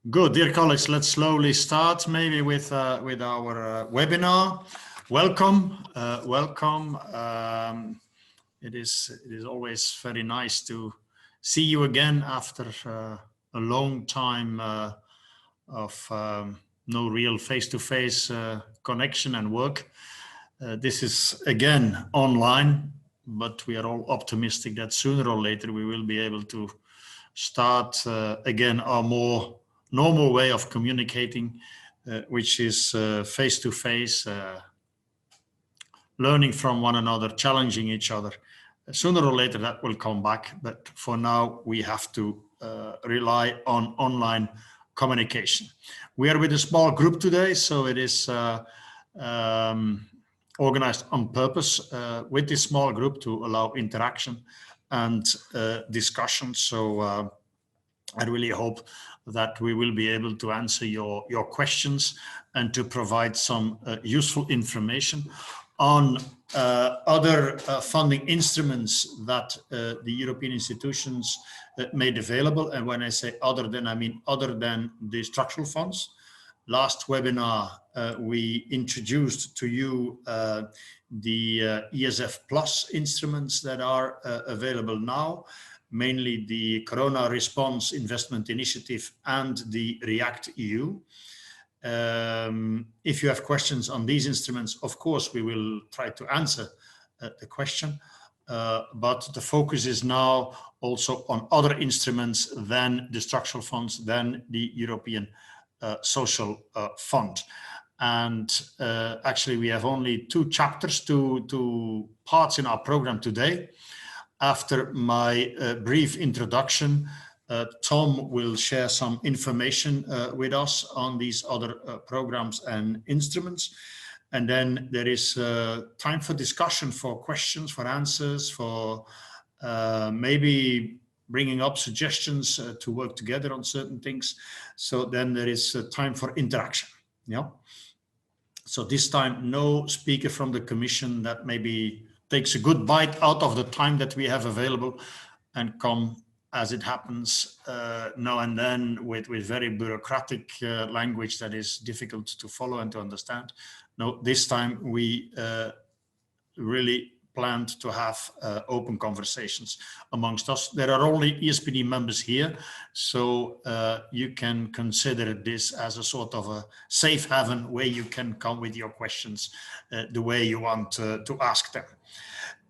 Good, dear colleagues, let's slowly start maybe with our webinar. Welcome, welcome. It is always very nice to see you again after a long time of no real face-to-face connection and work. This is again online, but we are all optimistic that sooner or later we will be able to start again our more normal way of communicating, which is face-to-face, learning from one another, challenging each other. Sooner or later that will come back, but for now we have to rely on online communication. We are with a small group today, so it is organized on purpose with this small group to allow interaction and discussion. So I really hope that we will be able to answer your questions and to provide some useful information on other funding instruments that the European institutions made available. And when I say other than, I mean other than the structural funds. Last webinar, we introduced to you the ESF Plus instruments that are available now, mainly the Corona Response Investment Initiative and the React EU. If you have questions on these instruments, of course, we will try to answer the question, but the focus is now also on other instruments than the structural funds, than the European Social Fund. And actually, we have only two chapters, two parts in our program today. After my brief introduction, Tom will share some information with us on these other programs and instruments. And then there is time for discussion, for questions, for answers, for maybe bringing up suggestions to work together on certain things. So then there is time for interaction. Yeah. So this time, no speaker from the Commission that maybe takes a good bite out of the time that we have available and come, as it happens now and then, with very bureaucratic language that is difficult to follow and to understand. No, this time we really planned to have open conversations amongst us. There are only EASPD members here, so you can consider this as a sort of a safe haven where you can come with your questions the way you want to ask them.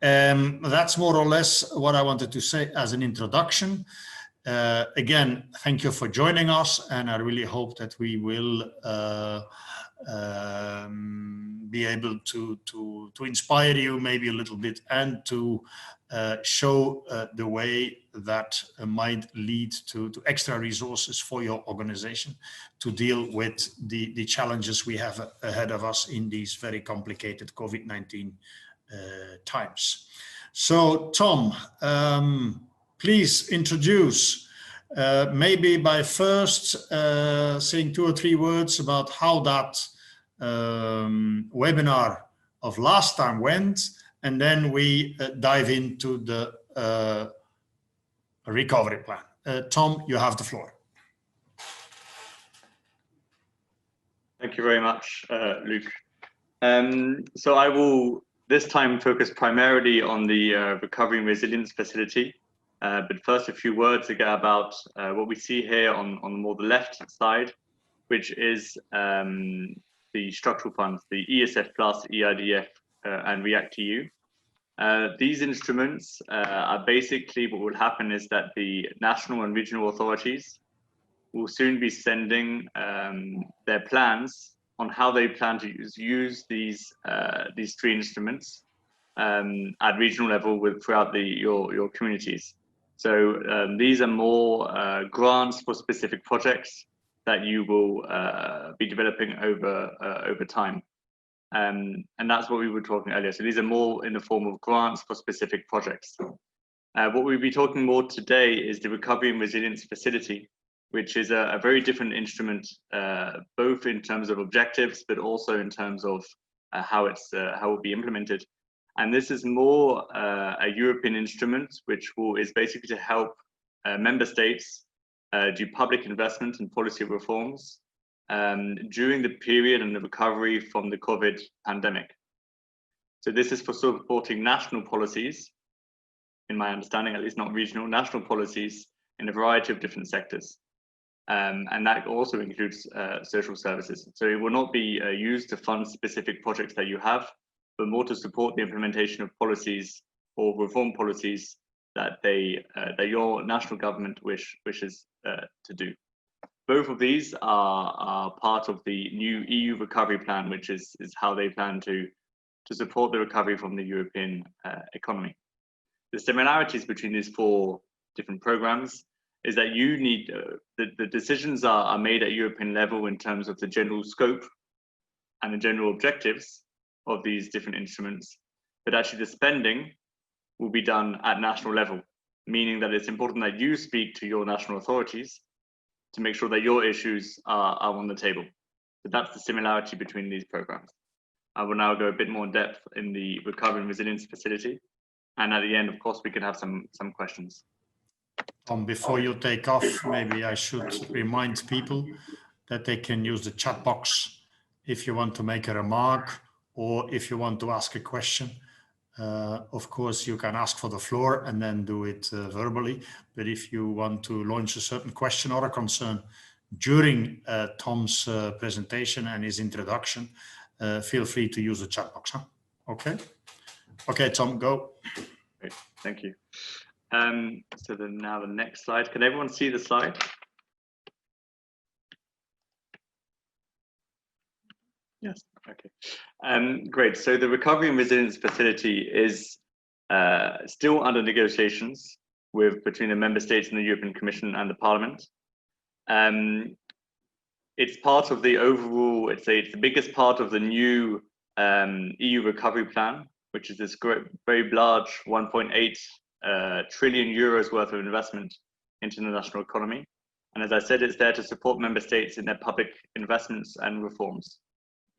That's more or less what I wanted to say as an introduction. Again, thank you for joining us, and I really hope that we will be able to inspire you maybe a little bit and to show the way that might lead to extra resources for your organization to deal with the challenges we have ahead of us in these very complicated COVID-19 times. So Tom, please introduce, maybe by first saying 2 or 3 words about how that webinar of last time went, and then we dive into the recovery plan. Tom, you have the floor. Thank you very much, Luc. So I will this time focus primarily on the Recovery and Resilience Facility. But first, a few words again about what we see here on more the left side, which is the structural funds, the ESF Plus, EIDF, and React EU. These instruments are basically what will happen is that the national and regional authorities will soon be sending their plans on how they plan to use these 3 instruments at regional level throughout your communities. So these are more grants for specific projects that you will be developing over time. And that's what we were talking earlier. So these are more in the form of grants for specific projects. What we'll be talking more today is the Recovery and Resilience Facility, which is a very different instrument, both in terms of objectives, but also in terms of how it will be implemented. And this is more a European instrument, which is basically to help member states do public investment and policy reforms during the period and the recovery from the COVID pandemic. So this is for supporting national policies, in my understanding, at least not regional, national policies in a variety of different sectors. And that also includes social services. So it will not be used to fund specific projects that you have, but more to support the implementation of policies or reform policies that that your national government wishes to do. Both of these are part of the new EU recovery plan, which is how they plan to support the recovery from the European economy. The similarities between these four different programs is that you need the decisions are made at European level in terms of the general scope and the general objectives of these different instruments, but actually the spending will be done at national level, meaning that it's important that you speak to your national authorities to make sure that your issues are on the table. So that's the similarity between these programs. I will now go a bit more in depth in the Recovery and Resilience Facility, and at the end, of course, we can have some questions. Tom, before you take off, maybe I should remind people that they can use the chat box if you want to make a remark or if you want to ask a question. Of course, you can ask for the floor and then do it verbally. But if you want to launch a certain question or a concern during Tom's presentation and his introduction, feel free to use the chat box. Huh? Okay. Okay, Tom, go. Great, thank you. So then now the next slide. Can everyone see the slide? Yes, okay. Great, so the Recovery and Resilience Facility is still under negotiations between the Member States and the European Commission and the Parliament. It's part of the overall, it's the biggest part of the new EU recovery plan, which is this very large 1.8 trillion euros worth of investment into the national economy. And as I said, it's there to support member states in their public investments and reforms,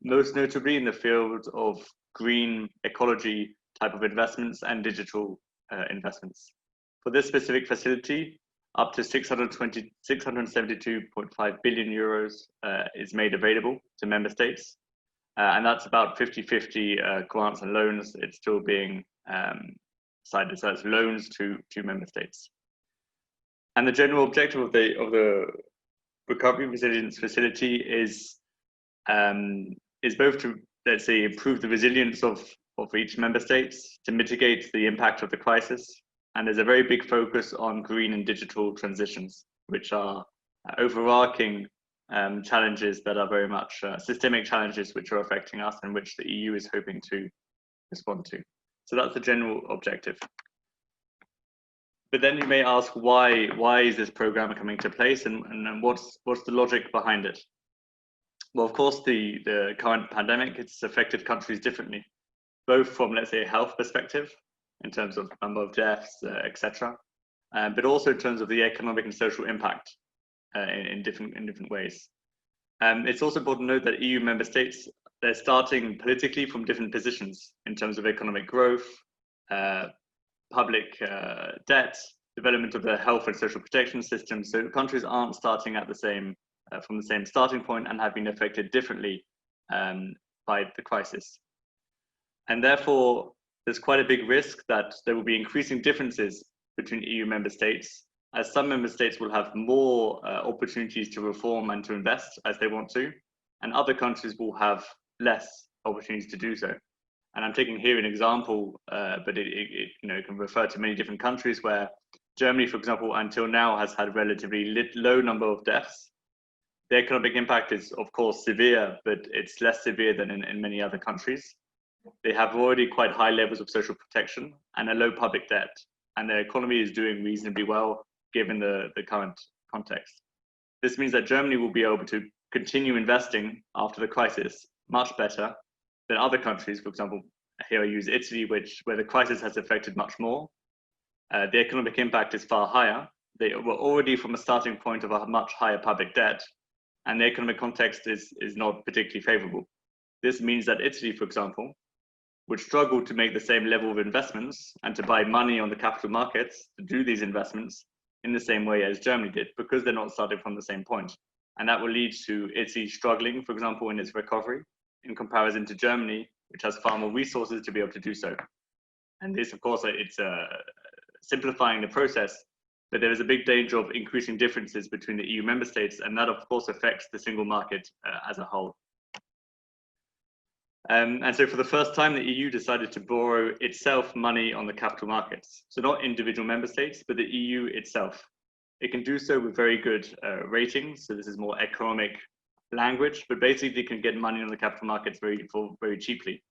most notably in the field of green ecology type of investments and digital investments. For this specific facility, up to 672.5 billion euros is made available to member states. And that's about 50-50 grants and loans. It's still being cited as loans to member states. And the general objective of the Recovery and Resilience Facility is both to, let's say, improve the resilience of each member states, to mitigate the impact of the crisis. And there's a very big focus on green and digital transitions, which are overarching challenges that are very much systemic challenges which are affecting us and which the EU is hoping to respond to. So that's the general objective. But then you may ask, why is this program coming to place, and what's the logic behind it? Well, of course, the current pandemic, it's affected countries differently, both from, let's say, a health perspective, in terms of number of deaths, etc., but also in terms of the economic and social impact in different ways. It's also important to note that EU member states, they're starting politically from different positions in terms of economic growth, public debt, development of their health and social protection systems. So countries aren't starting at from the same starting point and have been affected differently by the crisis. And therefore, there's quite a big risk that there will be increasing differences between EU member states, as some member states will have more opportunities to reform and to invest as they want to, and other countries will have less opportunities to do so. And I'm taking here an example, but it can refer to many different countries, where Germany, for example, until now has had a relatively low number of deaths. The economic impact is, of course, severe, but it's less severe than in many other countries. They have already quite high levels of social protection and a low public debt, and their economy is doing reasonably well given the current context. This means that Germany will be able to continue investing after the crisis much better than other countries. For example, here I use Italy, where the crisis has affected much more. The economic impact is far higher. They were already from a starting point of a much higher public debt, and the economic context is not particularly favorable. This means that Italy, for example, would struggle to make the same level of investments and to buy money on the capital markets to do these investments in the same way as Germany did, because they're not starting from the same point. And that will lead to Italy struggling, for example, in its recovery, in comparison to Germany, which has far more resources to be able to do so. And this, of course, it's simplifying the process, but there is a big danger of increasing differences between the EU member states, and that, of course, affects the single market as a whole. And so for the first time, the EU decided to borrow itself money on the capital markets. So not individual member states, but the EU itself. It can do so with very good ratings. So this is more economic language, but basically can get money on the capital markets very cheaply.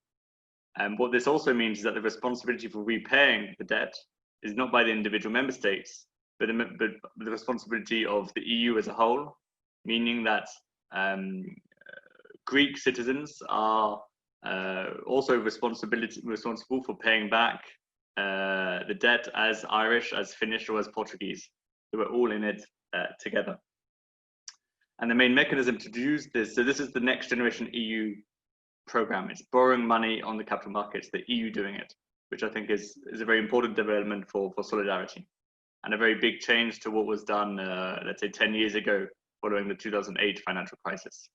And what this also means is that the responsibility for repaying the debt is not by the individual member states, but the responsibility of the EU as a whole, meaning that Greek citizens are also responsible for paying back the debt as Irish, as Finnish, or as Portuguese. So we're all in it together. And the main mechanism to use this, so this is the next generation EU program. It's borrowing money on the capital markets, the EU doing it, which I think is a very important development for solidarity, and a very big change to what was done, let's say 10 years ago, following the 2008 financial crisis.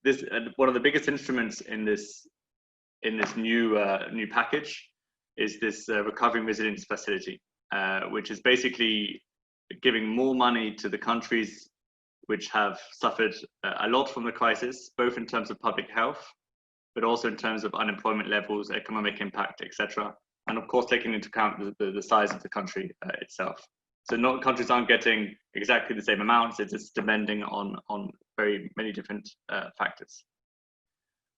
This one of the biggest instruments in this new package is this recovery and resilience facility, which is basically giving more money to the countries which have suffered a lot from the crisis, both in terms of public health, but also in terms of unemployment levels, economic impact, etc. And of course, taking into account the size of the country itself. So countries aren't getting exactly the same amounts, it's just depending on very many different factors.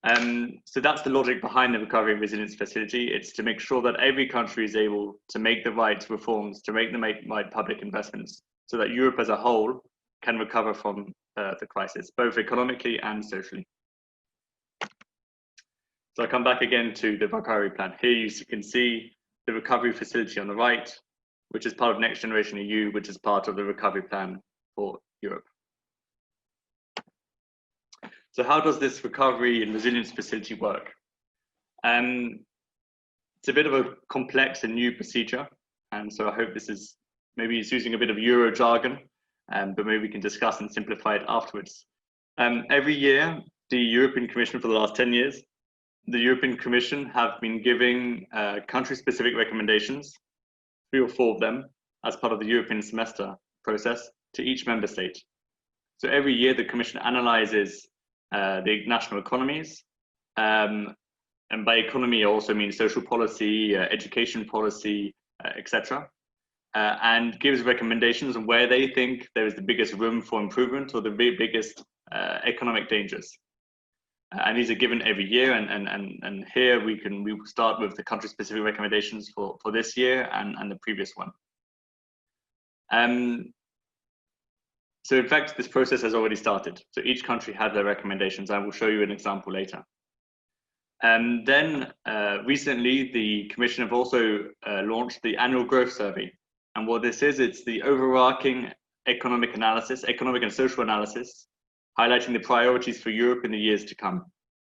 So that's the logic behind the Recovery and Resilience Facility. It's to make sure that every country is able to make the right reforms, to make the right public investments, so that Europe as a whole can recover from the crisis, both economically and socially. So I come back again to the recovery plan. Here you can see the recovery facility on the right, which is part of Next Generation EU, which is part of the recovery plan for Europe. So how does this recovery and resilience facility work? It's a bit of a complex and new procedure. And so I hope this is, maybe it's using a bit of Euro jargon, but maybe we can discuss and simplify it afterwards. Every year, the European Commission, for the last 10 years, the European Commission have been giving country-specific recommendations, 3 or 4 of them, as part of the European semester process to each member state. So every year, the Commission analyzes the national economies, and by economy, I also mean social policy, education policy, etc. And gives recommendations on where they think there is the biggest room for improvement or the biggest economic dangers. And these are given every year, and here we will start with the country-specific recommendations for this year and the previous one. So in fact, this process has already started. So each country had their recommendations. I will show you an example later. And then recently, the Commission have also launched the annual growth survey. And what this is, it's the overarching economic analysis, economic and social analysis, highlighting the priorities for Europe in the years to come.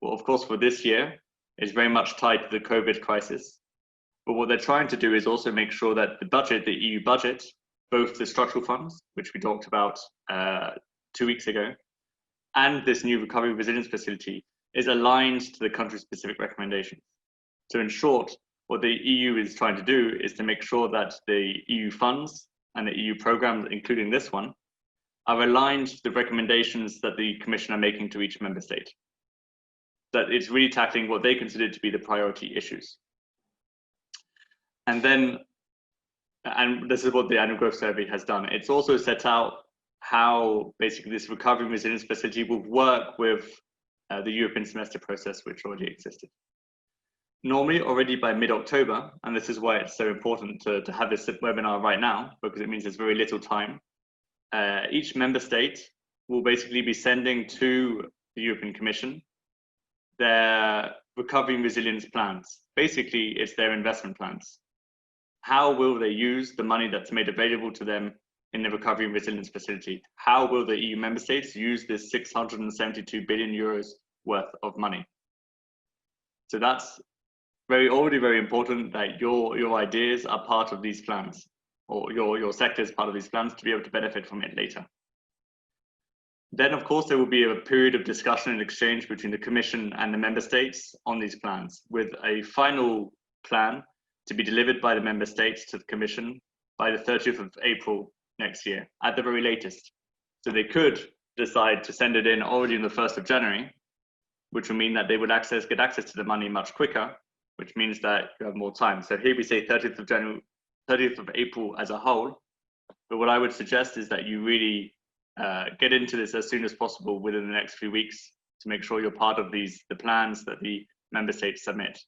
Well, of course, for this year, it's very much tied to the COVID crisis. But what they're trying to do is also make sure that the budget, the EU budget, both the structural funds, which we talked about 2 weeks ago, and this new recovery and resilience facility is aligned to the country-specific recommendations. So in short, what the EU is trying to do is to make sure that the EU funds and the EU programs, including this one, are aligned to the recommendations that the Commission are making to each member state. That it's really tackling what they consider to be the priority issues. And then, and this is what the annual growth survey has done. It's also set out how basically this recovery and resilience facility will work with the European semester process, which already existed. Normally, already by mid-October, and this is why it's so important to have this webinar right now, because it means there's very little time, each member state will basically be sending to the European Commission their recovery and resilience plans. Basically, it's their investment plans. How will they use the money that's made available to them in the recovery and resilience facility? How will the EU member states use this 672 billion euros worth of money? So that's already very important that your ideas are part of these plans. or your sector as part of these plans to be able to benefit from it later. Then, of course, there will be a period of discussion and exchange between the Commission and the Member States on these plans, with a final plan to be delivered by the Member States to the Commission by the 30th of April next year, at the very latest. So they could decide to send it in already on the 1st of January, which would mean that they would get access to the money much quicker, which means that you have more time. So here we say 30th of January, 30th of April as a whole. But what I would suggest is that you really get into this as soon as possible within the next few weeks to make sure you're part of the plans that the Member States submit.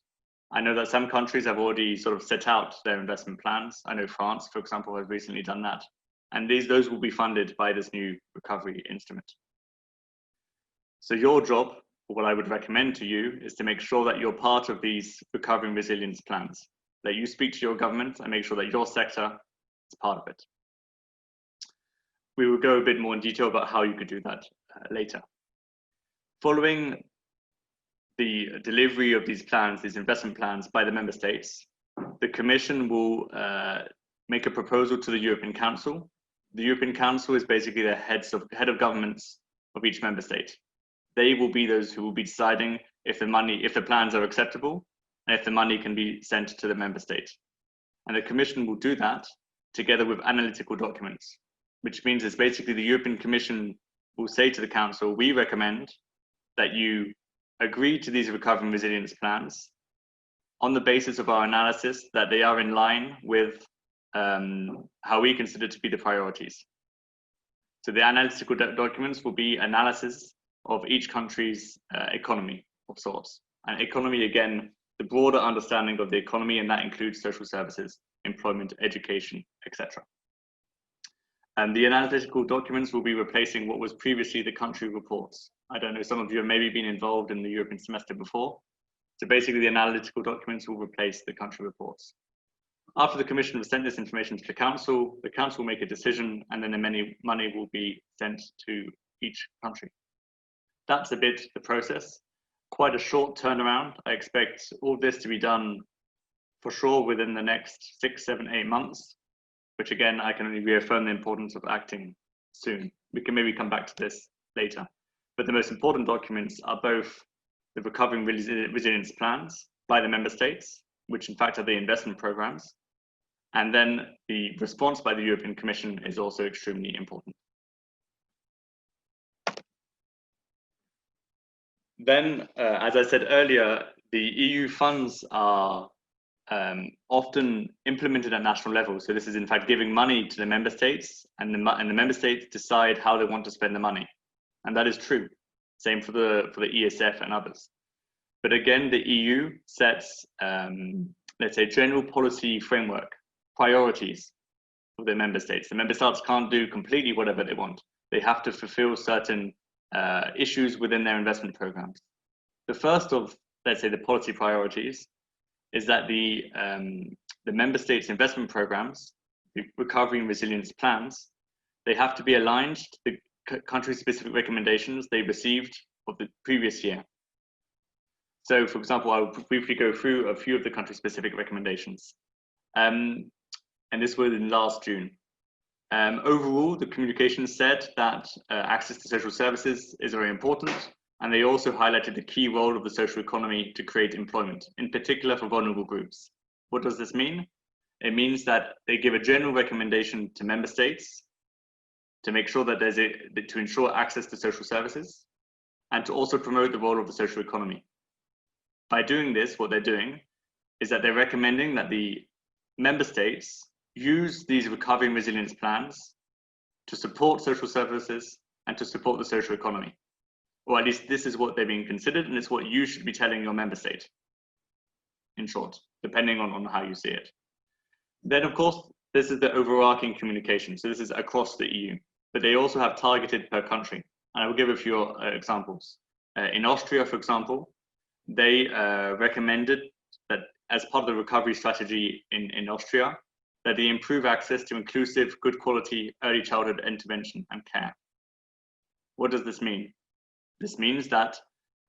I know that some countries have already sort of set out their investment plans. I know France, for example, has recently done that. And those will be funded by this new recovery instrument. So your job, or what I would recommend to you, is to make sure that you're part of these recovery and resilience plans, that you speak to your government and make sure that your sector is part of it. We will go a bit more in detail about how you could do that later. Following the delivery of these plans, these investment plans by the Member States, the Commission will make a proposal to the European Council. The European Council is basically the head of governments of each Member State. They will be those who will be deciding if the plans are acceptable and if the money can be sent to the Member State. And the Commission will do that together with analytical documents, which means it's basically the European Commission will say to the Council, we recommend that you agree to these recovery and resilience plans on the basis of our analysis that they are in line with how we consider to be the priorities. So the analytical documents will be analysis of each country's economy of sorts. And economy, again, the broader understanding of the economy, and that includes social services, employment, education, etc. And the analytical documents will be replacing what was previously the country reports. I don't know, some of you have maybe been involved in the European semester before. So basically the analytical documents will replace the country reports. After the Commission has sent this information to the Council will make a decision, and then the money will be sent to each country. That's a bit the process. Quite a short turnaround. I expect all this to be done for sure within the next 6, 7, 8 months, which again, I can only reaffirm the importance of acting soon. We can maybe come back to this later. But the most important documents are both the recovery and resilience plans by the Member States, which in fact are the investment programs. And then the response by the European Commission is also extremely important. Then, as I said earlier, the EU funds are often implemented at national level. So this is in fact giving money to the Member States, and the Member States decide how they want to spend the money. And that is true. Same for the ESF and others. But again, the EU sets, let's say, general policy framework, priorities for the Member States. The Member States can't do completely whatever they want. They have to fulfill certain issues within their investment programs. The first of, let's say, the policy priorities is that the Member States investment programs, the recovery and resilience plans, they have to be aligned to the country-specific recommendations they received of the previous year. So, for example, I'll briefly go through a few of the country-specific recommendations. And this was in last June. Overall, the communication said that access to social services is very important, and they also highlighted the key role of the social economy to create employment, in particular for vulnerable groups. What does this mean? It means that they give a general recommendation to Member States to make sure that to ensure access to social services, and to also promote the role of the social economy. By doing this, what they're doing is that they're recommending that the Member States use these recovery and resilience plans to support social services and to support the social economy. Or at least this is what they're being considered, and it's what you should be telling your Member State, in short, depending on how you see it. Then, of course, this is the overarching communication. So this is across the EU, but they also have targeted per country. And I will give a few examples. In Austria, for example, they recommended that as part of the recovery strategy in Austria, that they improve access to inclusive, good quality early childhood intervention and care. What does this mean? This means that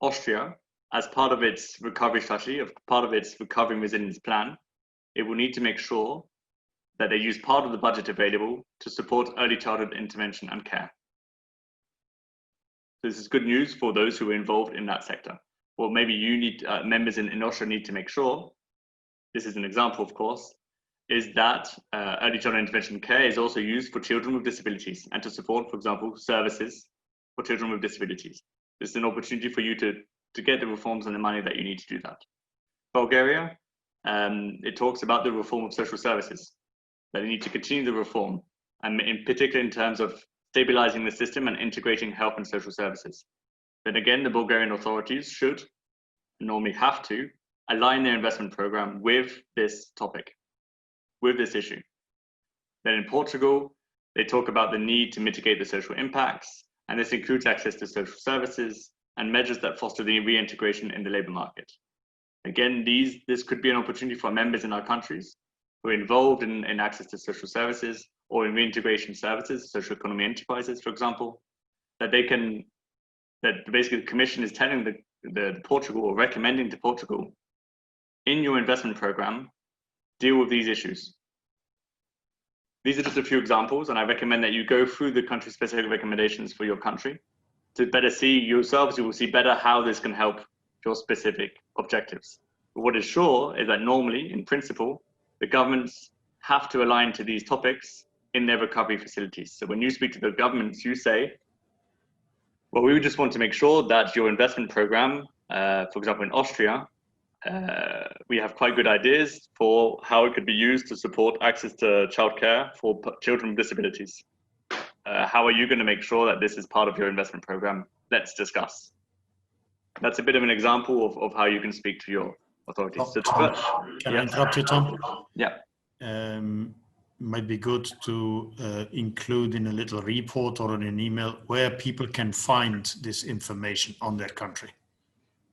Austria, as part of its recovery strategy, part of its recovery and resilience plan, it will need to make sure that they use part of the budget available to support early childhood intervention and care. This is good news for those who are involved in that sector. Well, maybe you need, members in Austria need to make sure, this is an example of course, is that early childhood intervention care is also used for children with disabilities and to support, for example, services for children with disabilities. This is an opportunity for you to get the reforms and the money that you need to do that. Bulgaria, it talks about the reform of social services, that they need to continue the reform, and in particular in terms of stabilizing the system and integrating health and social services. Then again, the Bulgarian authorities should, normally have to, align their investment program with this topic, with this issue. Then in Portugal, they talk about the need to mitigate the social impacts, and this includes access to social services and measures that foster the reintegration in the labor market. Again, this could be an opportunity for members in our countries who are involved in access to social services or in reintegration services, social economy enterprises, for example, that basically the Commission is telling the Portugal or recommending to Portugal, in your investment program, deal with these issues. These are just a few examples, and I recommend that you go through the country-specific recommendations for your country to better see yourselves. You will see better how this can help your specific objectives. But what is sure is that normally, in principle, the governments have to align to these topics in their recovery facilities. So when you speak to the governments, you say, well, we just want to make sure that your investment program, for example, in Austria, we have quite good ideas for how it could be used to support access to childcare for children with disabilities. How are you going to make sure that this is part of your investment program? Let's discuss. That's a bit of an example of how you can speak to your authorities. Oh, Tom, can I interrupt you, Tom? Yeah. Might be good to include in a little report or in an email where people can find this information on their country.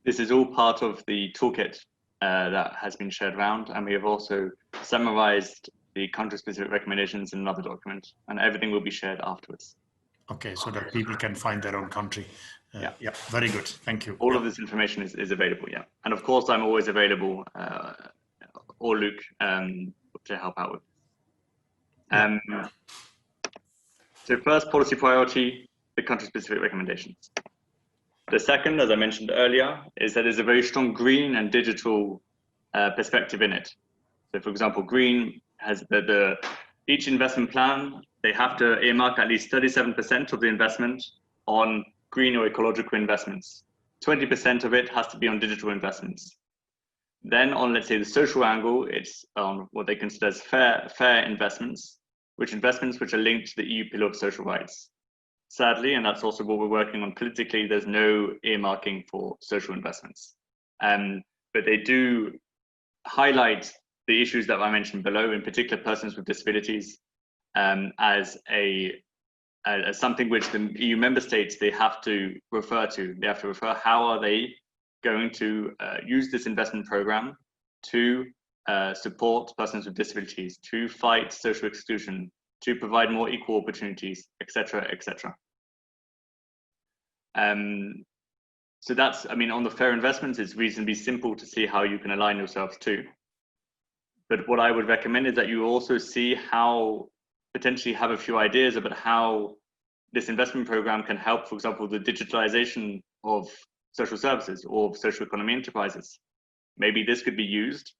This is all part of the toolkit that has been shared around, and we have also summarized the country-specific recommendations in another document, and everything will be shared afterwards. Okay, so that people can find their own country. Yeah, very good. Thank you. All of this information is available, yeah. And of course, I'm always available, or Luke, to help out with. So first policy priority, the country-specific recommendations. The second, as I mentioned earlier, is that there's a very strong green and digital perspective in it. So for example, green has each investment plan, they have to earmark at least 37% of the investment on green or ecological investments. 20% of it has to be on digital investments. Then on, let's say, the social angle, it's on what they consider as fair investments, which are linked to the EU Pillar of Social Rights. Sadly, and that's also what we're working on politically, there's no earmarking for social investments. But they do highlight the issues that I mentioned below, in particular persons with disabilities, as something which the EU member states, they have to refer to. They have to refer how are they going to use this investment program to support persons with disabilities, to fight social exclusion, to provide more equal opportunities, etc., etc. So that's, I mean, on the fair investments, it's reasonably simple to see how you can align yourselves to. But what I would recommend is that you also see how, potentially have a few ideas about how this investment program can help, for example, the digitalization of social services or social economy enterprises. Maybe this could be used.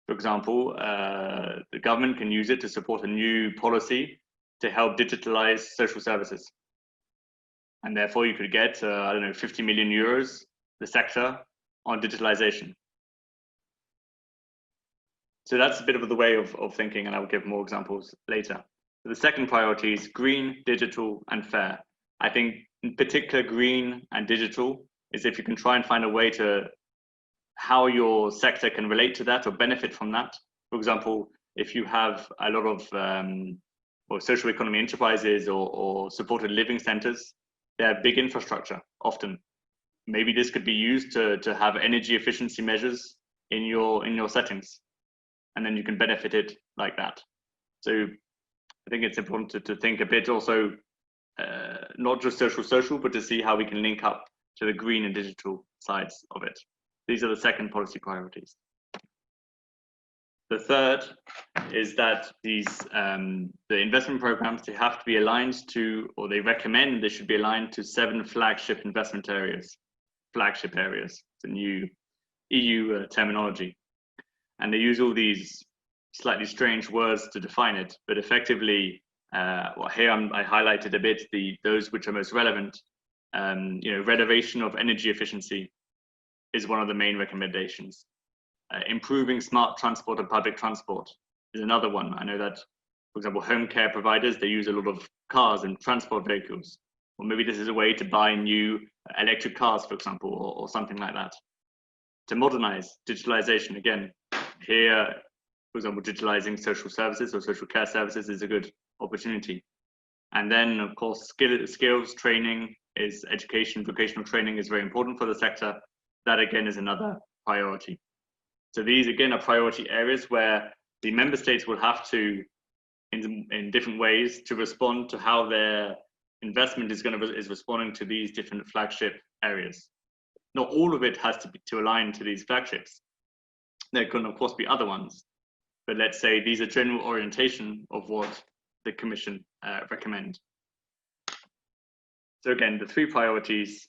For example, the government can use it to support a new policy to help digitalize social services. And therefore you could get, I don't know, 50 million euros, the sector, on digitalization. So that's a bit of the way of thinking, and I will give more examples later. So the second priority is green, digital, and fair. I think in particular green and digital is if you can try and find a way to how your sector can relate to that or benefit from that. For example, if you have a lot of social economy enterprises or supported living centers, they have big infrastructure often. Maybe this could be used to have energy efficiency measures in your settings, and then you can benefit it like that. So I think it's important to think a bit also, not just social, but to see how we can link up to the green and digital sides of it. These are the second policy priorities. The third is that these the investment programs, they have to be aligned to, or they recommend they should be aligned to 7 flagship investment areas. Flagship areas, the new EU terminology. And they use all these slightly strange words to define it, but effectively, well, here I highlighted a bit those which are most relevant. Renovation of energy efficiency is one of the main recommendations. Improving smart transport and public transport is another one. I know that, for example, home care providers, they use a lot of cars and transport vehicles. Or maybe this is a way to buy new electric cars, for example, or something like that. To modernize, digitalization, again, here, for example, digitalizing social services or social care services is a good opportunity. And then, of course, skills training is education, vocational training is very important for the sector. That, again, is another priority. So these, again, are priority areas where the member states will have to, in different ways, to respond to how their investment is responding to these different flagship areas. Not all of it has to align to these flagships. There can, of course, be other ones. But let's say these are general orientation of what the Commission recommend. So again, the 3 priorities: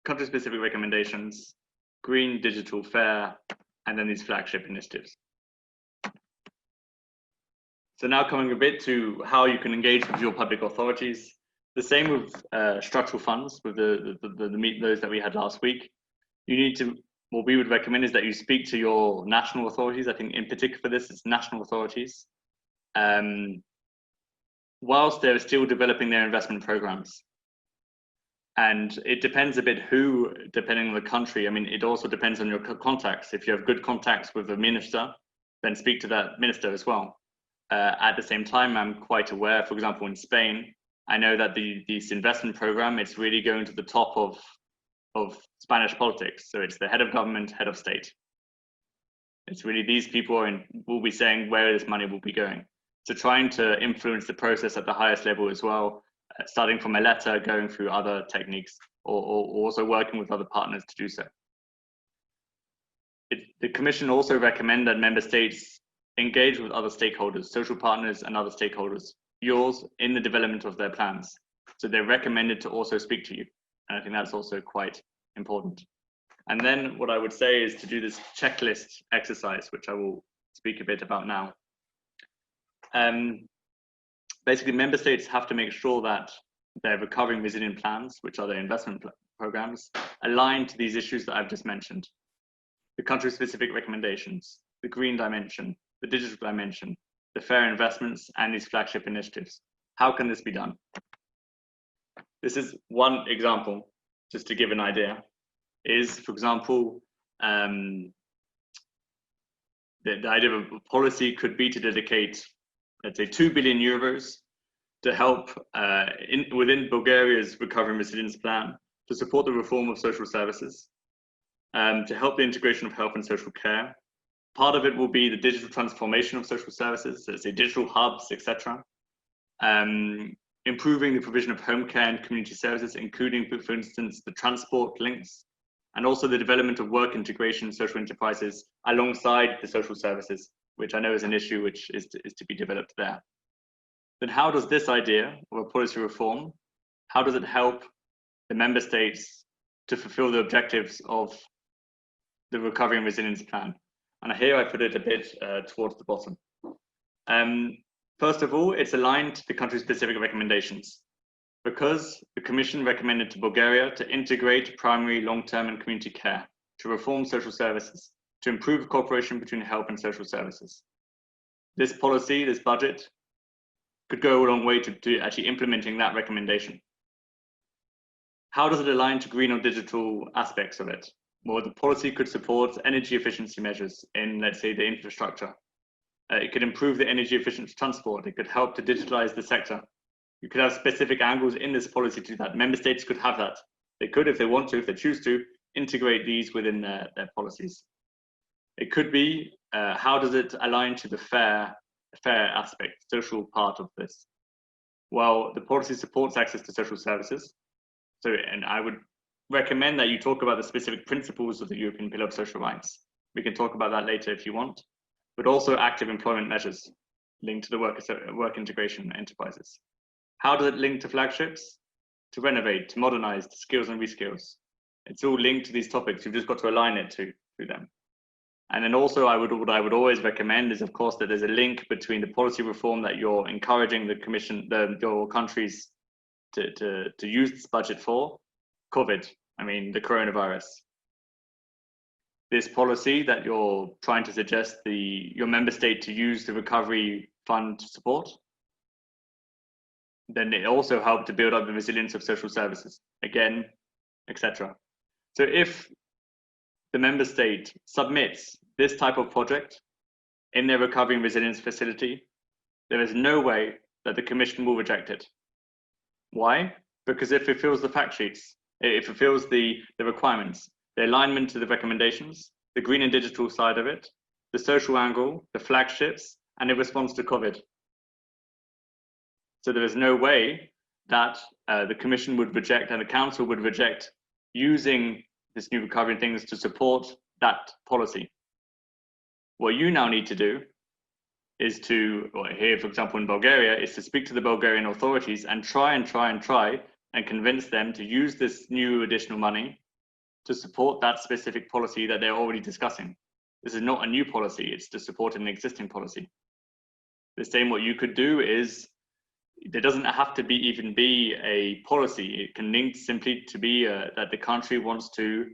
country-specific recommendations, green, digital, fair, and then these flagship initiatives. So now coming a bit to how you can engage with your public authorities. The same with structural funds, with those that we had last week. You need to, what we would recommend is that you speak to your national authorities. I think in particular for this, it's national authorities. Whilst they're still developing their investment programs. And it depends a bit who, depending on the country. I mean, it also depends on your contacts. If you have good contacts with the minister, then speak to that minister as well. At the same time, I'm quite aware, for example, in Spain, I know that this investment program, it's really going to the top of Spanish politics. So it's the head of government, head of state. It's really these people will be saying where this money will be going. So trying to influence the process at the highest level as well, starting from a letter, going through other techniques, or also working with other partners to do so. The Commission also recommend that member states engage with other stakeholders, social partners and other stakeholders, yours, in the development of their plans. So they're recommended to also speak to you. And I think that's also quite important. And then what I would say is to do this checklist exercise, which I will speak a bit about now. Basically, member states have to make sure that their recovering resilient plans, which are their investment programs, align to these issues that I've just mentioned. The country-specific recommendations, the green dimension, the digital dimension, the fair investments, and these flagship initiatives. How can this be done? This is one example, just to give an idea, is, for example, the idea of a policy could be to dedicate, let's say, 2 billion euros to help within Bulgaria's recovery and resilience plan to support the reform of social services, to help the integration of health and social care. Part of it will be the digital transformation of social services, so let's say digital hubs, etc. Improving the provision of home care and community services, including, for instance, the transport links, and also the development of work integration social enterprises alongside the social services, which I know is an issue which is to be developed there. Then how does this idea of a policy reform, how does it help the member states to fulfill the objectives of the recovery and resilience plan? And here I put it a bit towards the bottom. First of all, it's aligned to the country-specific recommendations, because the Commission recommended to Bulgaria to integrate primary, long-term and community care, to reform social services, to improve cooperation between health and social services. This policy, this budget, could go a long way to actually implementing that recommendation. How does it align to green or digital aspects of it? Well, the policy could support energy efficiency measures in, let's say, the infrastructure. It could improve the energy efficient transport. It could help to digitalize the sector. You could have specific angles in this policy to that. Member states could have that. They could, if they want to, if they choose to, integrate these within their policies. It could be, how does it align to the fair aspect, social part of this? Well, the policy supports access to social services. So, and I would recommend that you talk about the specific principles of the European Pillar of Social Rights. We can talk about that later if you want. but also active employment measures linked to the work integration enterprises. How does it link to flagships? To renovate, to modernize, to skills and reskills. It's all linked to these topics. You've just got to align it to them. And then also what I would always recommend is, of course, that there's a link between the policy reform that you're encouraging the Commission, your countries to use this budget for, COVID, the coronavirus. This policy that you're trying to suggest your member state to use the recovery fund to support, then it also helped to build up the resilience of social services, again, etc. So if the member state submits this type of project in their recovery and resilience facility, there is no way that the Commission will reject it. Why? Because it fulfills the fact sheets, it fulfills the requirements, the alignment to the recommendations, the green and digital side of it, the social angle, the flagships, and the response to COVID. So there is no way that the Commission would reject and the Council would reject using this new recovery things to support that policy. What you now need to do is to, or here, for example, in Bulgaria, is to speak to the Bulgarian authorities and try and convince them to use this new additional money to support that specific policy that they're already discussing. This is not a new policy, it's to support an existing policy. The same what you could do is, there doesn't have to even be a policy. It can link simply to be that the country wants to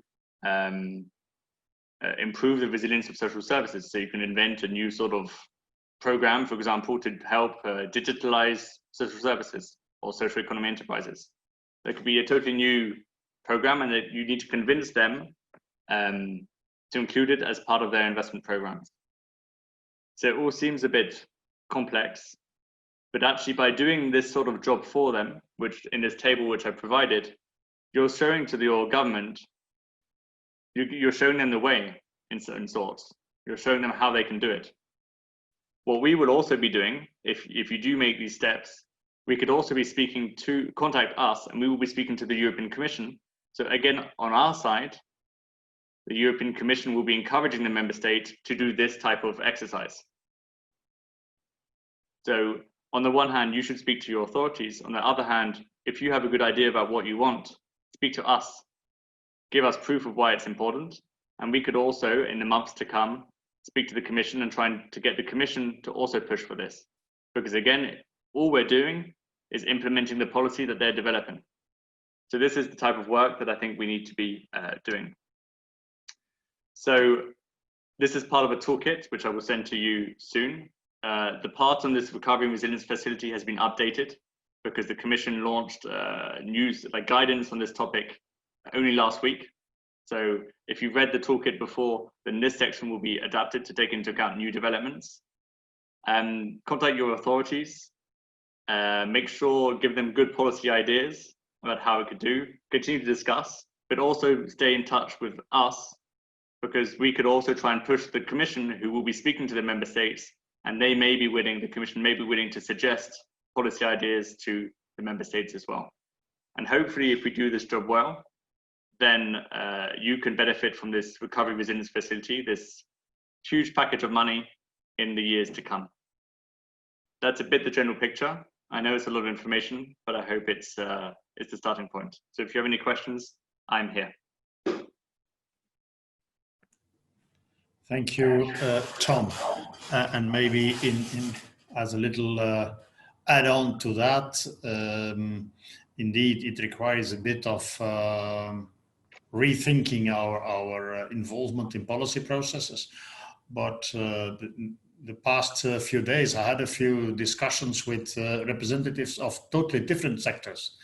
improve the resilience of social services. So you can invent a new sort of program, for example, to help digitalize social services or social economy enterprises. There could be a totally new program, and that you need to convince them to include it as part of their investment programs. So it all seems a bit complex, but actually by doing this sort of job for them, which in this table which I provided, you're showing to your government, you're showing them the way in certain sorts. You're showing them how they can do it. What we will also be doing, if you do make these steps, we could also be contact us, and we will be speaking to the European Commission. So again, on our side, the European Commission will be encouraging the member state to do this type of exercise. So on the one hand, you should speak to your authorities. On the other hand, if you have a good idea about what you want, speak to us, give us proof of why it's important. And we could also, in the months to come, speak to the Commission and try to get the Commission to also push for this. Because again, all we're doing is implementing the policy that they're developing. So this is the type of work that I think we need to be doing. So this is part of a toolkit, which I will send to you soon. The part on this recovery and resilience facility has been updated because the Commission launched guidance on this topic only last week. So if you've read the toolkit before, then this section will be adapted to take into account new developments. Contact your authorities, make sure, give them good policy ideas about how it could do, continue to discuss, but also stay in touch with us, because we could also try and push the Commission, who will be speaking to the member states, and they may be willing, the Commission may be willing to suggest policy ideas to the member states as well. And hopefully, if we do this job well, then you can benefit from this recovery resilience facility, this huge package of money in the years to come. That's a bit the general picture. I know it's a lot of information, but I hope it's the starting point. So if you have any questions, I'm here. Thank you, Tom. And maybe as a little add-on to that, indeed, it requires a bit of rethinking our involvement in policy processes. But the past few days, I had a few discussions with representatives of totally different sectors,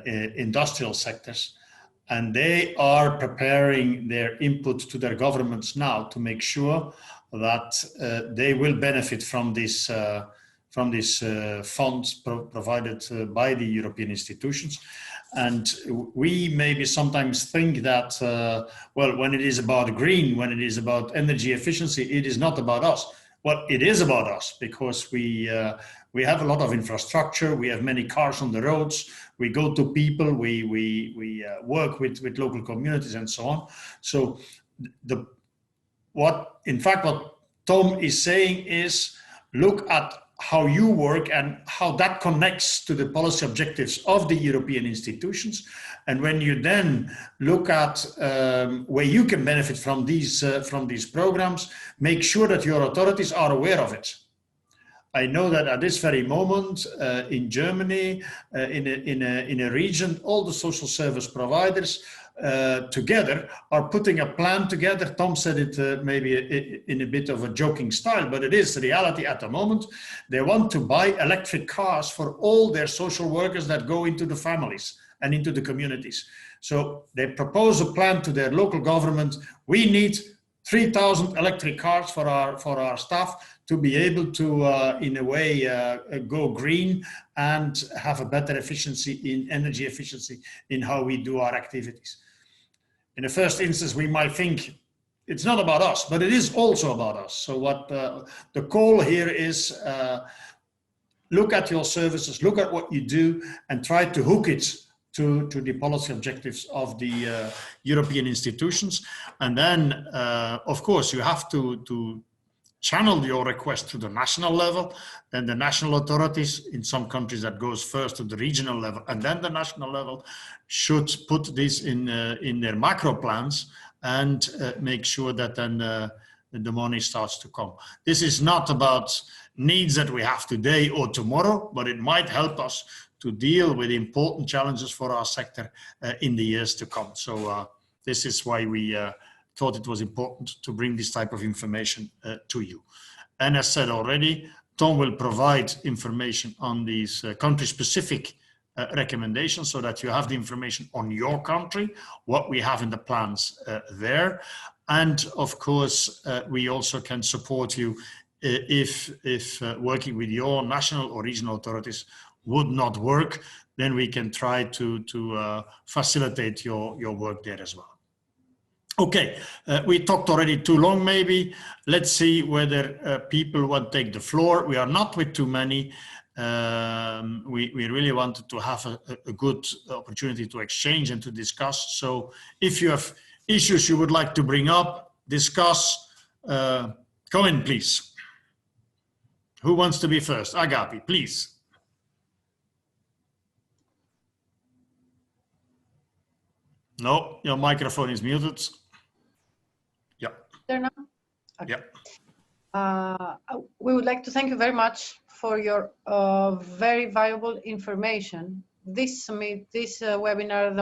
industrial sectors, and they are preparing their input to their governments now to make sure that they will benefit from this funds provided by the European institutions. And we maybe sometimes think that, well, when it is about green, when it is about energy efficiency, it is not about us. Well, it is about us, because we have a lot of infrastructure, we have many cars on the roads, we go to people, we work with local communities and so on. So what Tom is saying is look at how you work and how that connects to the policy objectives of the European institutions. And when you then look at where you can benefit from these programs, make sure that your authorities are aware of it. I know that at this very moment in Germany, in a region, all the social service providers together are putting a plan together. Tom said it maybe in a bit of a joking style, but it is the reality at the moment. They want to buy electric cars for all their social workers that go into the families and into the communities. So they propose a plan to their local government. We need 3,000 electric cars for our staff to be able to, in a way, go green and have a better efficiency in energy efficiency in how we do our activities. In the first instance, we might think it's not about us, but it is also about us. So what the call here is, look at your services, look at what you do, and try to hook it to the policy objectives of the European institutions. And then, of course, you have to channel your request to the national level, then the national authorities in some countries that goes first to the regional level, and then the national level should put this in their macro plans and make sure that then the money starts to come. This is not about needs that we have today or tomorrow, but it might help us to deal with important challenges for our sector in the years to come. So this is why we thought it was important to bring this type of information to you. And as said already, Tom will provide information on these country-specific recommendations so that you have the information on your country, what we have in the plans there. And of course, we also can support you if working with your national or regional authorities would not work, then we can try to facilitate your work there as well. Okay, we talked already too long maybe. Let's see whether people want to take the floor. We are not with too many. We really wanted to have a good opportunity to exchange and to discuss. So if you have issues you would like to bring up, discuss, come in please. Who wants to be first? Agapi, please. No, your microphone is muted. Yeah. There now? Okay. Yeah. We would like to thank you very much for your very valuable information. This webinar,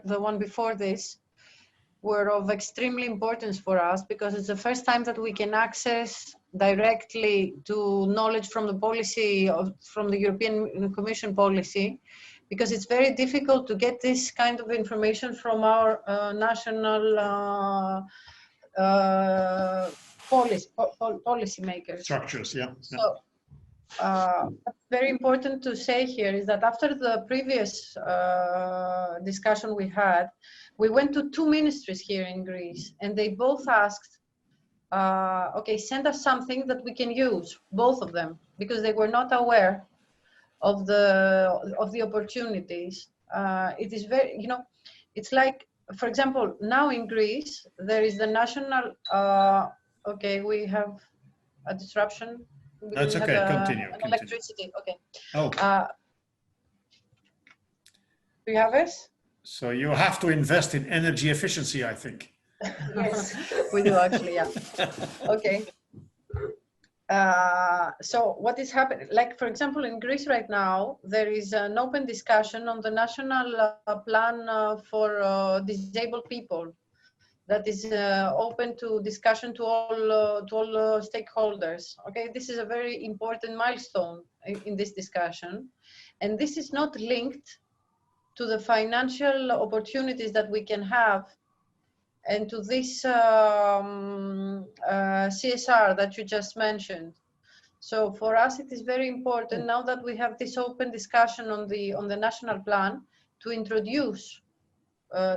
the one before this, were of extremely importance for us because it's the first time that we can access directly to knowledge from the policy from the European Commission policy, because it's very difficult to get this kind of information from our national policy makers. Structures, yeah. So, what's very important to say here is that after the previous discussion we had, we went to 2 ministries here in Greece, and they both asked, okay, send us something that we can use, both of them, because they were not aware of the opportunities. It is very, it's like, for example, now in Greece, there is the national, okay, we have a disruption. That's okay, continue. Electricity, okay. Oh. Do you have this? So you have to invest in energy efficiency, I think. Yes, we do actually, yeah. Okay. So what is happening, like for example in Greece right now, there is an open discussion on the national plan for disabled people that is open to discussion to all stakeholders. Okay, this is a very important milestone in this discussion, and this is not linked to the financial opportunities that we can have and to this CSR that you just mentioned. So for us, it is very important now that we have this open discussion on the national plan to introduce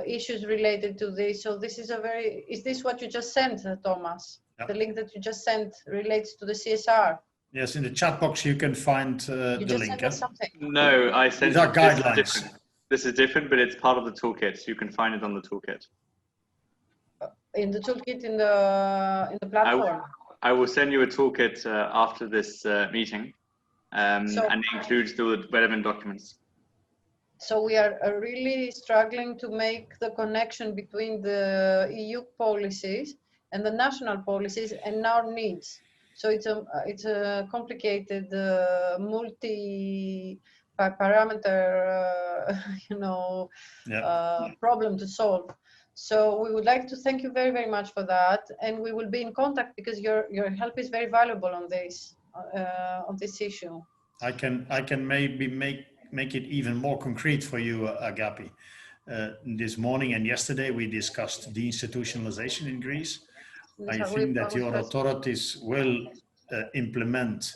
issues related to this. So this is is this what you just sent, Thomas? Yep. The link that you just sent relates to the CSR. Yes, in the chat box you can find the link. No, I sent. These are guidelines. This is different, but it's part of the toolkit. So you can find it on the toolkit. In the toolkit in the platform. I will send you a toolkit after this meeting, and it includes the relevant documents. So we are really struggling to make the connection between the EU policies and the national policies and our needs. So it's a complicated multi-parameter problem to solve. So we would like to thank you very, very much for that, and we will be in contact because your help is very valuable on this issue. I can maybe make it even more concrete for you, Agapi. This morning and yesterday we discussed deinstitutionalization in Greece. I think that your authorities will implement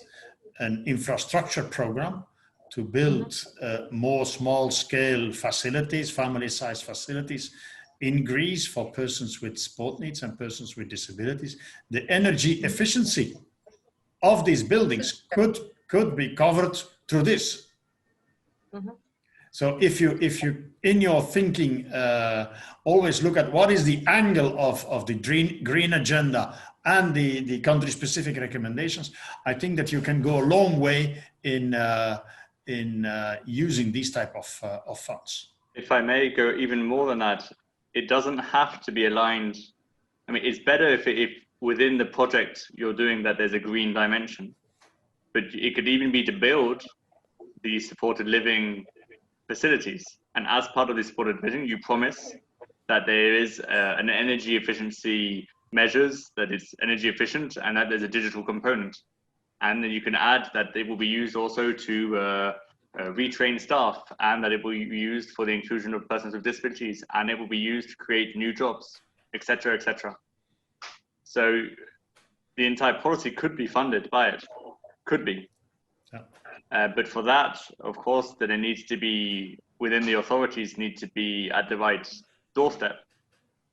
an infrastructure program to build more small-scale facilities, family-sized facilities in Greece for persons with sport needs and persons with disabilities. The energy efficiency of these buildings could be covered through this. So if you in your thinking always look at what is the angle of the green agenda and the country-specific recommendations, I think that you can go a long way in using these type of funds. If I may go even more than that, it doesn't have to be aligned. I mean, it's better if within the project you're doing that there's a green dimension, but it could even be to build the supported living facilities. And as part of the supported living, you promise that there is an energy efficiency measures, that it's energy efficient, and that there's a digital component. And then you can add that they will be used also to retrain staff, and that it will be used for the inclusion of persons with disabilities, and it will be used to create new jobs, etc., etc. So the entire policy could be funded by it, could be. But for that, of course, then it needs to be within the authorities, need to be at the right doorstep.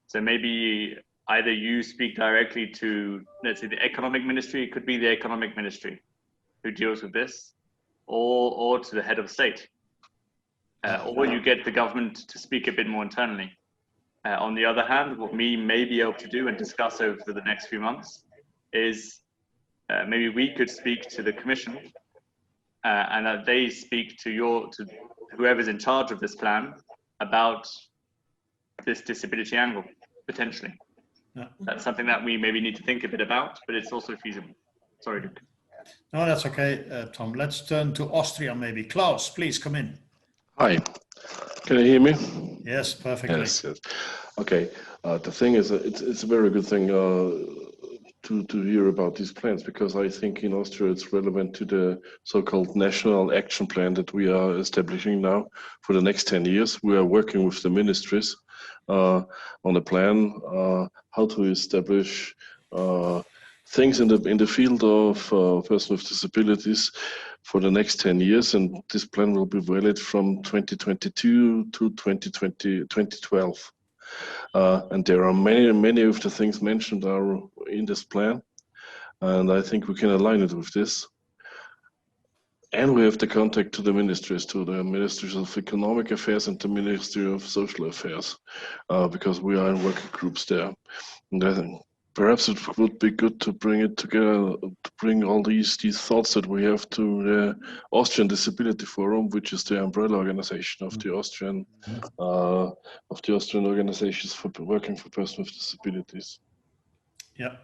So maybe either you speak directly to, let's say, the economic ministry, it could be the economic ministry who deals with this, or to the head of state, or you get the government to speak a bit more internally. On the other hand, what we may be able to do and discuss over the next few months is maybe we could speak to the Commission and that they speak to whoever's in charge of this plan about this disability angle, potentially. Yeah. That's something that we maybe need to think a bit about, but it's also feasible. Sorry, Luke. No, that's okay, Tom. Let's turn to Austria maybe. Klaus, please come in. Hi, can you hear me? Yes, perfectly. Yes. Okay, the thing is, it's a very good thing to hear about these plans, because I think in Austria it's relevant to the so-called national action plan that we are establishing now for the next 10 years. We are working with the ministries on a plan how to establish things in the field of persons with disabilities for the next 10 years, and this plan will be valid from 2022 to 2012. And there are many of the things mentioned are in this plan, and I think we can align it with this. And we have the contact to the ministries, to the Ministries of Economic Affairs and the Ministry of Social Affairs, because we are in working groups there. And I think perhaps it would be good to bring it together, to bring all these thoughts that we have to the Austrian Disability Forum, which is the umbrella organization of the Austrian organizations for working for persons with disabilities. Yeah,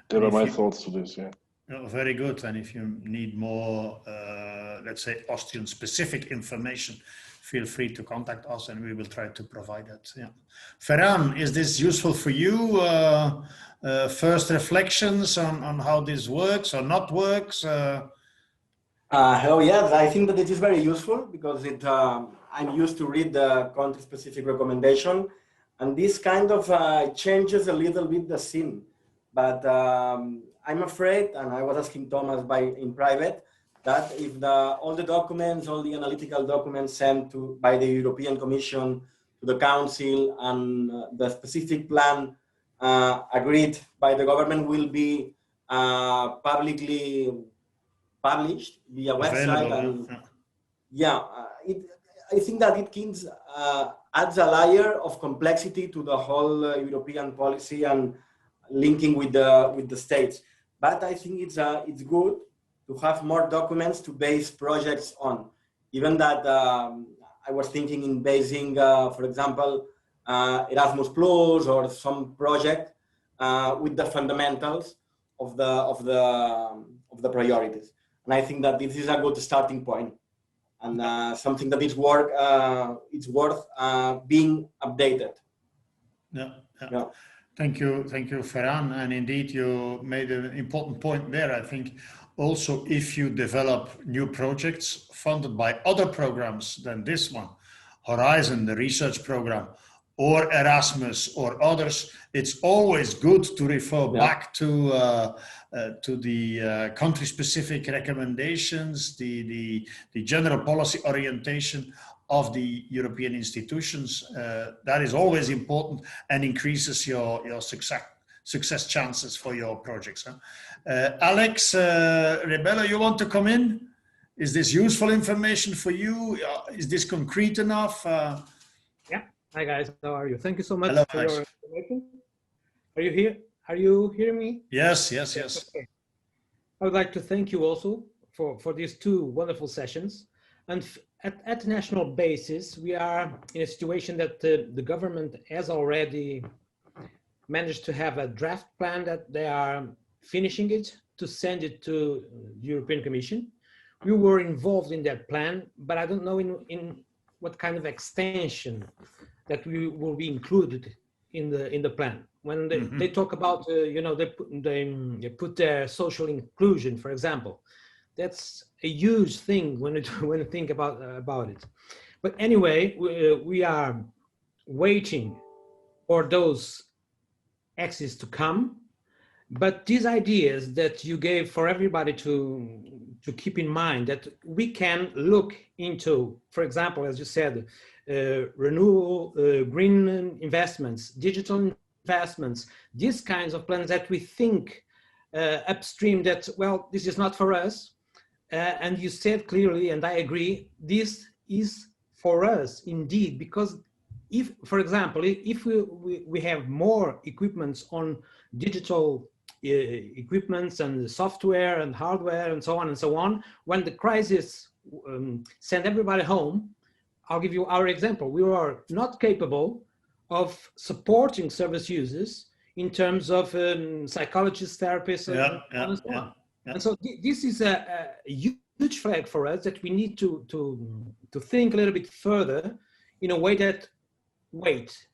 there are my thoughts to this. Yeah. Oh, very good. And if you need more, let's say, Austrian-specific information, feel free to contact us, and we will try to provide that. Yeah. Ferran, is this useful for you? First reflections on how this works or not works? Hello, yes, I think that it is very useful because I'm used to read the country-specific recommendation, and this kind of changes a little bit the scene. But I'm afraid, and I was asking Thomas in private, that if all the documents, all the analytical documents sent by the European Commission to the Council and the specific plan agreed by the government will be publicly published via website. And I think that it adds a layer of complexity to the whole European policy and linking with the states. but I think it's good to have more documents to base projects on. Even that I was thinking in basing, for example, Erasmus Plus or some project with the fundamentals of the priorities. And I think that this is a good starting point, and something that is it's worth being updated. Yeah. Thank you, Ferran. And indeed, you made an important point there. I think also if you develop new projects funded by other programs than this one, Horizon, the research program, or Erasmus or others, it's always good to refer back to the country-specific recommendations, the general policy orientation of the European institutions. That is always important and increases your success chances for your projects. Alex Rebello, you want to come in? Is this useful information for you? Is this concrete enough? Yeah. Hi guys, how are you? Thank you so much Hello, for Alex. your information. Are you here? Are you hearing me? Yes. Okay. I would like to thank you also for these two wonderful sessions. And at national basis, we are in a situation that the government has already managed to have a draft plan that they are finishing it to send it to the European Commission. We were involved in that plan, but I don't know in what kind of extension that we will be included in the plan. When they talk about, they put their social inclusion, for example. That's a huge thing when you think about it. But anyway, we are waiting for those axes to come. But these ideas that you gave for everybody to keep in mind, that we can look into, for example, as you said, renewable, green investments, digital investments, these kinds of plans that we think upstream that, well, this is not for us. And you said clearly, and I agree, this is for us indeed, because if, for example, if we have more equipments on digital equipments and software and hardware and so on, when the crisis sent everybody home, I'll give you our example. We were not capable of supporting service users in terms of psychologists, therapists, and so on. Yeah. And so this is a huge flag for us that we need to think a little bit further in a way that, wait,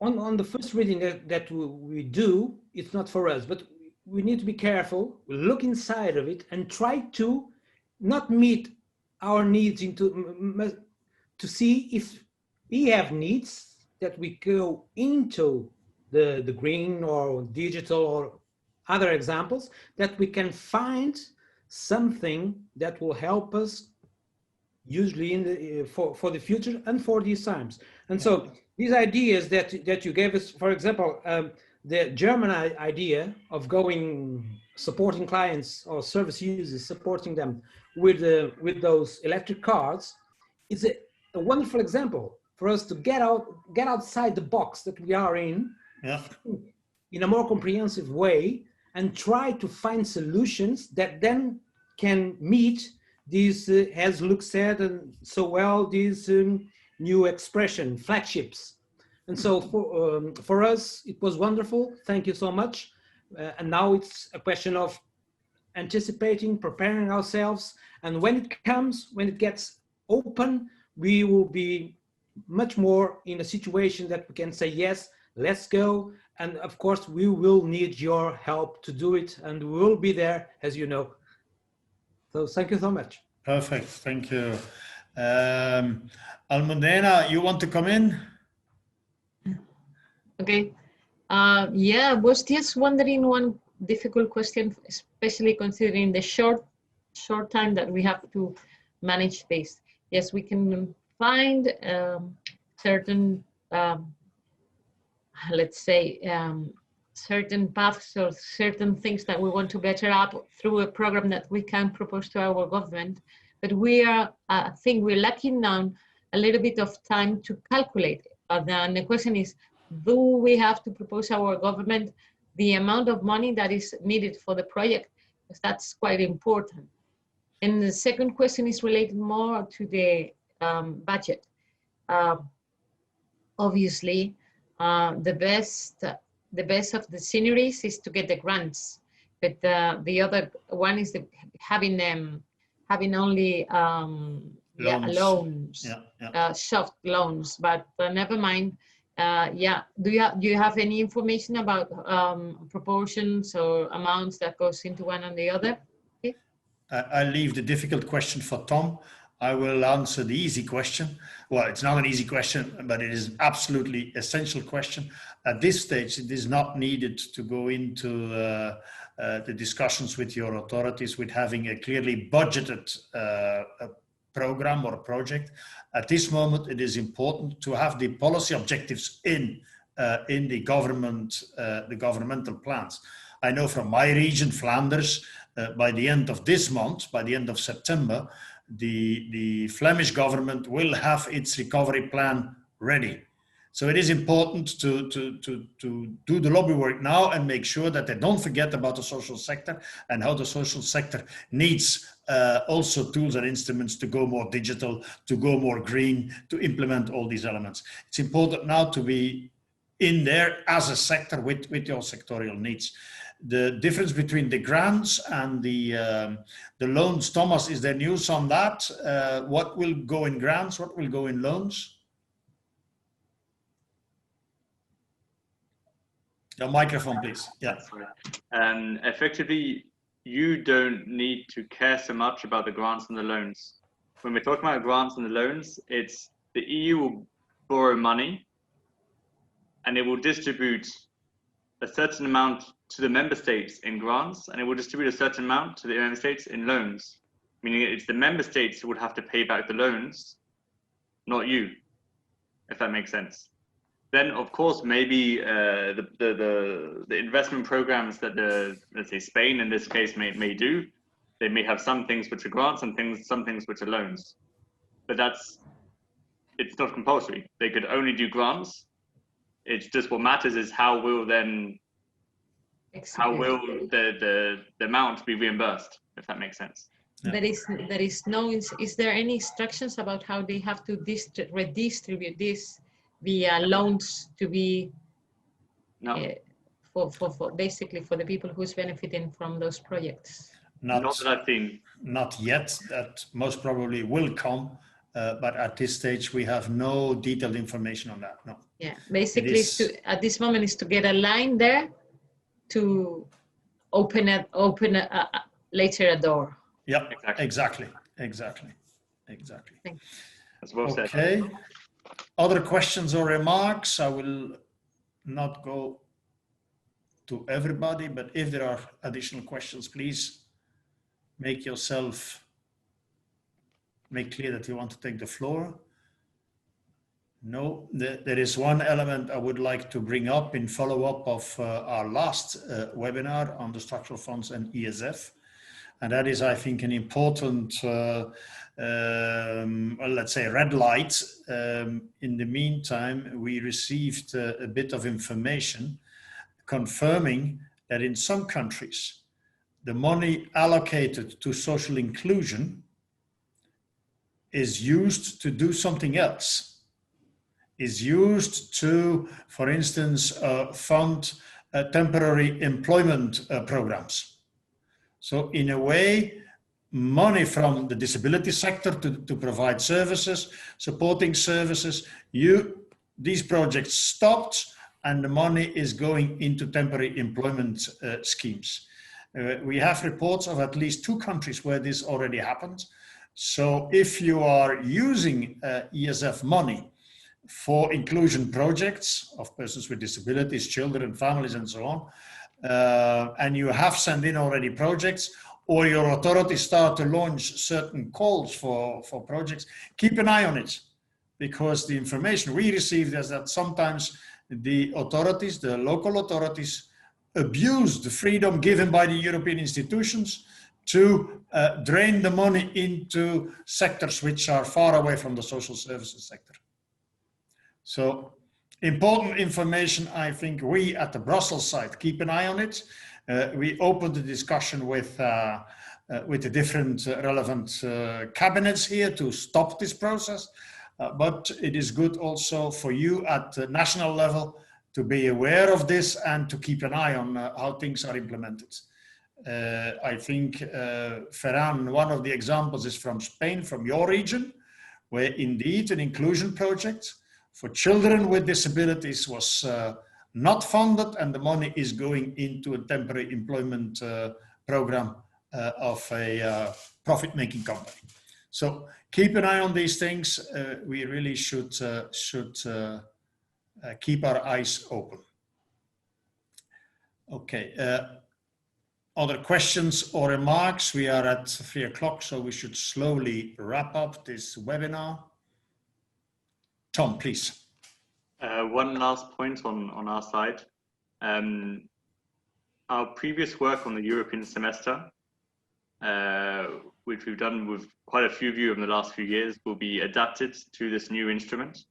on the first reading that we do, it's not for us, but we need to be careful, look inside of it and try to not meet our needs to see if we have needs that we go into the green or digital or other examples, that we can find something that will help us usually in for the future and for these times. And so these ideas that you gave us, for example, the German idea of supporting clients or service users, supporting them with those electric cars is a wonderful example for us to get outside the box that we are in a more comprehensive way, and try to find solutions that then can meet these, as Luke said, and so well, these new expression, flagships. And so for us, it was wonderful. Thank you so much. And now it's a question of anticipating, preparing ourselves. And when it comes, when it gets open, we will be much more in a situation that we can say, yes, let's go. And of course, we will need your help to do it. And we will be there, as you know. So thank you so much. Perfect. Thank you. Almudena, you want to come in? Okay. Yeah, I was just wondering one difficult question, especially considering the short time that we have to manage this. Yes, we can find certain, let's say, certain paths or certain things that we want to better up through a program that we can propose to our government. But we are, I think we're lacking on a little bit of time to calculate it. Then the question is, do we have to propose our government the amount of money that is needed for the project, because that's quite important. And the second question is related more to the budget. Obviously, the best of the sceneries is to get the grants, but the other one is having only loans, soft loans. But never mind. Do you have any information about proportions or amounts that goes into one and the other? Okay. I leave the difficult question for Tom. I will answer the easy question. Well, it's not an easy question, but it is absolutely essential question. At this stage, it is not needed to go into the discussions with your authorities with having a clearly budgeted program or project. At this moment, it is important to have the policy objectives in the governmental plans. I know from my region, Flanders, by the end of this month, by the end of September, the Flemish government will have its recovery plan ready. So it is important to do the lobby work now and make sure that they don't forget about the social sector and how the social sector needs also tools and instruments to go more digital, to go more green, to implement all these elements. It's important now to be in there as a sector with your sectorial needs. The difference between the grants and the loans, Thomas, is there news on that? What will go in grants? What will go in loans? Your microphone, please. Yeah. Effectively, you don't need to care so much about the grants and the loans. When we're talking about grants and the loans, it's the EU will borrow money and it will distribute a certain amount to the member states in grants, and it will distribute a certain amount to the member states in loans, meaning it's the member states who would have to pay back the loans, not you, if that makes sense. Then, of course, maybe the investment programs that let's say Spain in this case may do, they may have some things which are grants and some things which are loans, but it's not compulsory. They could only do grants. It's just what matters is how will the amount be reimbursed, if that makes sense. Yeah. Is there any instructions about how they have to redistribute this via loans to be for basically for the people who's benefiting from those projects? Not that I've seen. Not yet. That most probably will come. But at this stage, we have no detailed information on that. No. Yeah, basically, at this moment, is to get a line there to open later a door. Yeah, exactly. That's well said. Okay. Other questions or remarks? I will not go to everybody, but if there are additional questions, please make clear that you want to take the floor. No, there is one element I would like to bring up in follow-up of our last webinar on the structural funds and ESF. And that is, I think, an important, let's say, red light. In the meantime, we received a bit of information confirming that in some countries, the money allocated to social inclusion is used to do something else, is used to, for instance, fund temporary employment programs. So in a way, money from the disability sector to provide services, supporting services, these projects stopped and the money is going into temporary employment schemes. We have reports of at least 2 countries where this already happened. So if you are using ESF money for inclusion projects of persons with disabilities, children, families, and so on, and you have sent in already projects, or your authorities start to launch certain calls for projects, keep an eye on it, because the information we received is that sometimes the authorities, the local authorities, abuse the freedom given by the European institutions to drain the money into sectors which are far away from the social services sector. So Important information, I think we at the Brussels side keep an eye on it. We opened the discussion with the different relevant cabinets here to stop this process. But it is good also for you at the national level to be aware of this and to keep an eye on how things are implemented. I think, Ferran, one of the examples is from Spain, from your region, where indeed an inclusion project for children with disabilities was not funded, and the money is going into a temporary employment program of a profit-making company. So keep an eye on these things. We really should keep our eyes open. Okay. Other questions or remarks? We are at 3 o'clock, so we should slowly wrap up this webinar. Tom, please. One last point on our side. Our previous work on the European semester, which we've done with quite a few of you in the last few years, will be adapted to this new instrument.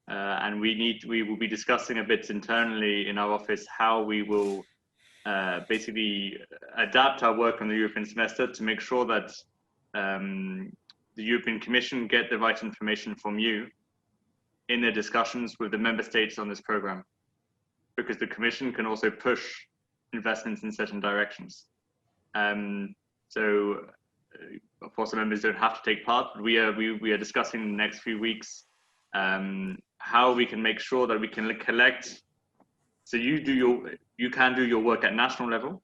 And we will be discussing a bit internally in our office how we will basically adapt our work on the European semester to make sure that the European Commission get the right information from you in their discussions with the member states on this program, because the Commission can also push investments in certain directions. So of course the members don't have to take part, but we are discussing in the next few weeks how we can make sure that we can collect. So you can do your work at national level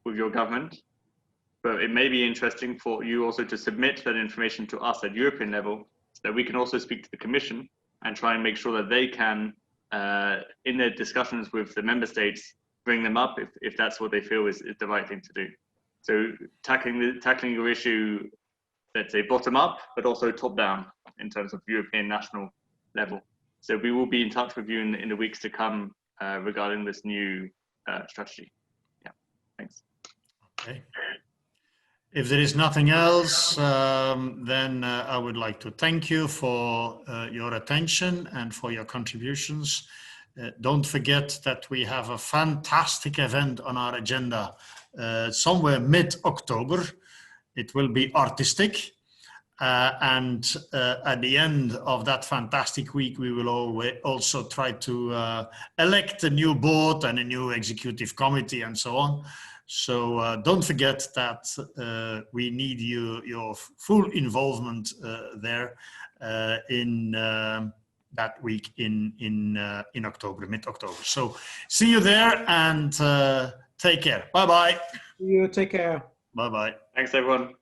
with your government, but it may be interesting for you also to submit that information to us at European level, so that we can also speak to the Commission and try and make sure that they can, in their discussions with the member states, bring them up if that's what they feel is the right thing to do. So tackling your issue, let's say bottom up, but also top down in terms of European national level. So we will be in touch with you in the weeks to come regarding this new strategy. Yeah, thanks. Okay. If there is nothing else, then I would like to thank you for your attention and for your contributions. Don't forget that we have a fantastic event on our agenda somewhere mid-October. It will be artistic. And at the end of that fantastic week, we will also try to elect a new board and a new executive committee and so on. So don't forget that we need your full involvement there in that week in October, mid-October. So see you there and take care. Bye-bye. You take care. Bye-bye. Thanks, everyone.